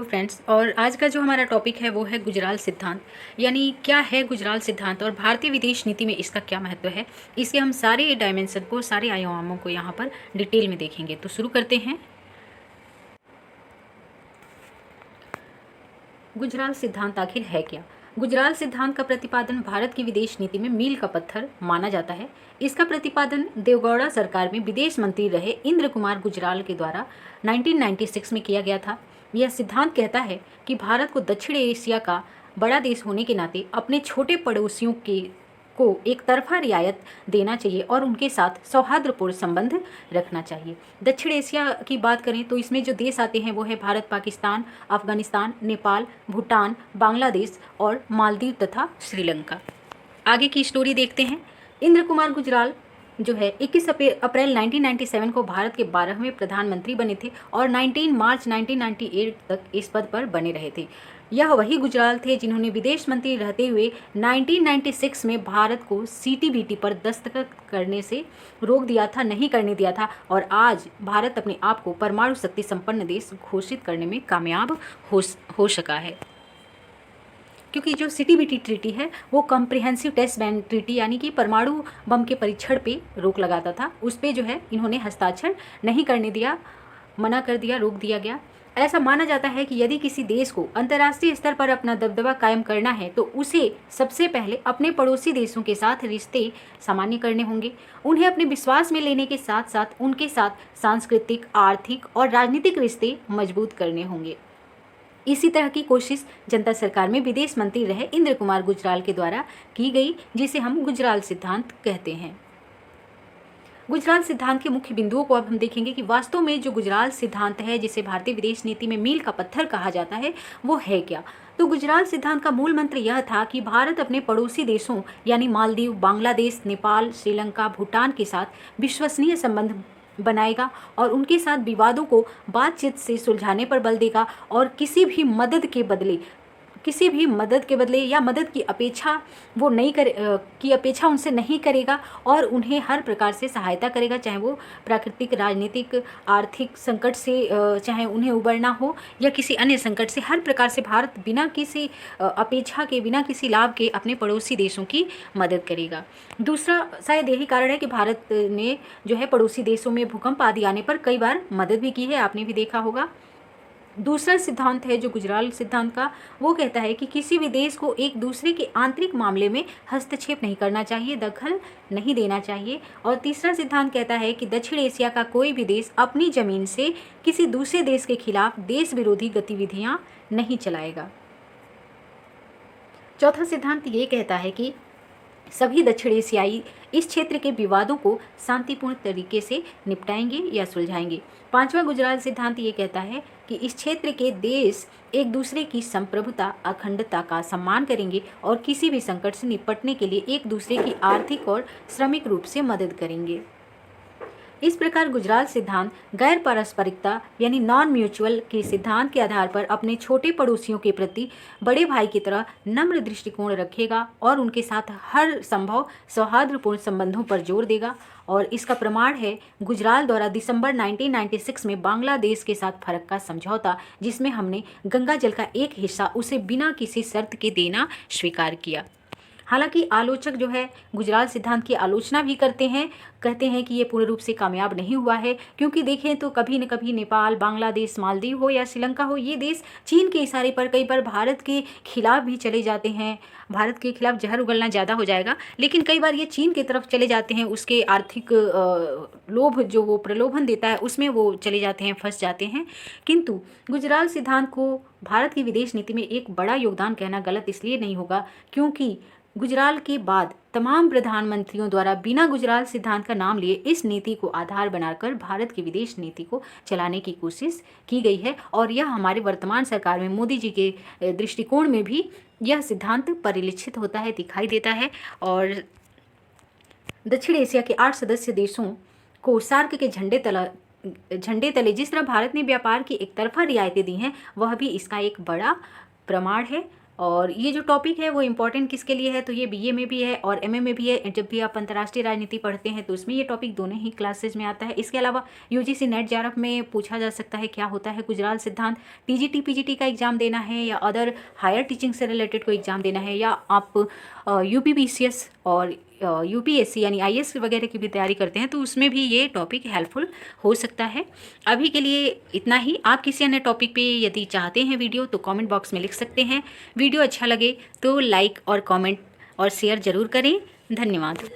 Friends, और आज का जो हमारा टॉपिक है वो है गुजराल सिद्धांत। यानी क्या है गुजराल सिद्धांत और भारतीय विदेश नीति में इसका क्या महत्व है। इसके हम सारे डायमेंशन को, सारे आयामों को यहाँ पर डिटेल में देखेंगे। तो शुरू करते हैं। गुजराल सिद्धांत आखिर है क्या। गुजराल सिद्धांत का प्रतिपादन भारत की विदेश नीति में मील का पत्थर माना जाता है। इसका प्रतिपादन देवगौड़ा सरकार में विदेश मंत्री रहे इंद्र कुमार गुजराल के द्वारा 1996 में किया गया था। यह सिद्धांत कहता है कि भारत को दक्षिण एशिया का बड़ा देश होने के नाते अपने छोटे पड़ोसियों को एक तरफा रियायत देना चाहिए और उनके साथ सौहार्दपूर्ण संबंध रखना चाहिए। दक्षिण एशिया की बात करें तो इसमें जो देश आते हैं वो है भारत, पाकिस्तान, अफगानिस्तान, नेपाल, भूटान, बांग्लादेश और मालदीव तथा श्रीलंका। आगे की स्टोरी देखते हैं। इंद्र कुमार गुजराल जो है 21 अप्रैल 1997 को भारत के 12वें प्रधानमंत्री बने थे और 19 मार्च 1998 तक इस पद पर बने रहे थे। यह वही गुजराल थे जिन्होंने विदेश मंत्री रहते हुए 1996 में भारत को सीटीबीटी पर दस्तखत करने से रोक दिया था, नहीं करने दिया था, और आज भारत अपने आप को परमाणु शक्ति संपन्न देश घोषित करने में कामयाब हो सका है। क्योंकि जो सीटीबीटी ट्रीटी है वो कॉम्प्रिहेंसिव टेस्ट बैन ट्रीटी यानी कि परमाणु बम के परीक्षण पे रोक लगाता था, उस पे जो है इन्होंने हस्ताक्षर नहीं करने दिया, मना कर दिया, रोक दिया गया। ऐसा माना जाता है कि यदि किसी देश को अंतर्राष्ट्रीय स्तर पर अपना दबदबा कायम करना है तो उसे सबसे पहले अपने पड़ोसी देशों के साथ रिश्ते सामान्य करने होंगे। उन्हें अपने विश्वास में लेने के साथ साथ उनके साथ सांस्कृतिक, आर्थिक और राजनीतिक रिश्ते मजबूत करने होंगे। इसी तरह की कोशिश जनता सरकार में विदेश मंत्री रहे इंद्र कुमार गुजराल के द्वारा की गई, जिसे हम गुजराल सिद्धांत कहते हैं। गुजराल सिद्धांत के मुख्य बिंदुओं को अब हम देखेंगे कि वास्तव में जो गुजराल सिद्धांत है, जिसे भारतीय विदेश नीति में मील का पत्थर कहा जाता है, वो है क्या। तो गुजराल सिद्धांत का मूल मंत्र यह था कि भारत अपने पड़ोसी देशों यानी मालदीव, बांग्लादेश, नेपाल, श्रीलंका, भूटान के साथ विश्वसनीय संबंध बनाएगा और उनके साथ विवादों को बातचीत से सुलझाने पर बल देगा और किसी भी मदद के बदले या मदद की अपेक्षा की अपेक्षा उनसे नहीं करेगा और उन्हें हर प्रकार से सहायता करेगा, चाहे वो प्राकृतिक, राजनीतिक, आर्थिक संकट से चाहे उन्हें उबरना हो या किसी अन्य संकट से। हर प्रकार से भारत बिना किसी अपेक्षा के, बिना किसी लाभ के अपने पड़ोसी देशों की मदद करेगा। दूसरा शायद यही कारण है कि भारत ने जो है पड़ोसी देशों में भूकंप आदि आने पर कई बार मदद भी की है, आपने भी देखा होगा। दूसरा सिद्धांत है जो गुजराल सिद्धांत का, वो कहता है कि किसी भी देश को एक दूसरे के आंतरिक मामले में हस्तक्षेप नहीं करना चाहिए, दखल नहीं देना चाहिए। और तीसरा सिद्धांत कहता है कि दक्षिण एशिया का कोई भी देश अपनी जमीन से किसी दूसरे देश के खिलाफ देश विरोधी गतिविधियां नहीं चलाएगा। चौथा सिद्धांत ये कहता है कि सभी दक्षिण एशियाई इस क्षेत्र के विवादों को शांतिपूर्ण तरीके से निपटाएंगे या सुलझाएंगे। पांचवा गुजराल सिद्धांत ये कहता है कि इस क्षेत्र के देश एक दूसरे की संप्रभुता, अखंडता का सम्मान करेंगे और किसी भी संकट से निपटने के लिए एक दूसरे की आर्थिक और श्रमिक रूप से मदद करेंगे। इस प्रकार गुजराल सिद्धांत गैर पारस्परिकता यानी नॉन म्यूचुअल के सिद्धांत के आधार पर अपने छोटे पड़ोसियों के प्रति बड़े भाई की तरह नम्र दृष्टिकोण रखेगा और उनके साथ हर संभव सौहार्दपूर्ण संबंधों पर जोर देगा। और इसका प्रमाण है गुजराल द्वारा दिसंबर 1996 में बांग्लादेश के साथ फर्क का समझौता, जिसमें हमने गंगा जल का एक हिस्सा उसे बिना किसी शर्त के देना स्वीकार किया। हालांकि आलोचक जो है गुजराल सिद्धांत की आलोचना भी करते हैं, कहते हैं कि ये पूर्ण रूप से कामयाब नहीं हुआ है, क्योंकि देखें तो कभी न कभी नेपाल, बांग्लादेश, मालदीव हो या श्रीलंका हो, ये देश चीन के इशारे पर कई बार भारत के खिलाफ भी चले जाते हैं। भारत के खिलाफ जहर उगलना ज़्यादा हो जाएगा, लेकिन कई बार ये चीन की तरफ चले जाते हैं, उसके आर्थिक लोभ जो वो प्रलोभन देता है उसमें वो चले जाते हैं, फंस जाते हैं। किंतु गुजराल सिद्धांत को भारत की विदेश नीति में एक बड़ा योगदान कहना गलत इसलिए नहीं होगा क्योंकि गुजराल के बाद तमाम प्रधानमंत्रियों द्वारा बिना गुजराल सिद्धांत का नाम लिए इस नीति को आधार बनाकर भारत की विदेश नीति को चलाने की कोशिश की गई है। और यह हमारे वर्तमान सरकार में मोदी जी के दृष्टिकोण में भी यह सिद्धांत परिलक्षित होता है, दिखाई देता है। और दक्षिण एशिया के 8 सदस्य देशों को सार्क के झंडे तले जिस तरह भारत ने व्यापार की एक तरफा रियायतें दी हैं, वह भी इसका एक बड़ा प्रमाण है। और ये जो टॉपिक है वो इम्पॉर्टेंट किसके लिए है, तो ये बीए में भी है और एमए में भी है। जब भी आप अंतर्राष्ट्रीय राजनीति पढ़ते हैं तो उसमें ये टॉपिक दोनों ही क्लासेज में आता है। इसके अलावा यूजीसी नेट जेआरएफ में पूछा जा सकता है क्या होता है गुजराल सिद्धांत। टीजीटी पीजीटी का एग्जाम देना है या अदर हायर टीचिंग से रिलेटेड कोई एग्जाम देना है, या आप यूपीपीसीएस और यूपीएससी यानी आईएएस वगैरह की भी तैयारी करते हैं तो उसमें भी ये टॉपिक हेल्पफुल हो सकता है। अभी के लिए इतना ही। आप किसी अन्य टॉपिक पे यदि चाहते हैं वीडियो तो कमेंट बॉक्स में लिख सकते हैं। वीडियो अच्छा लगे तो लाइक और कमेंट और शेयर ज़रूर करें। धन्यवाद।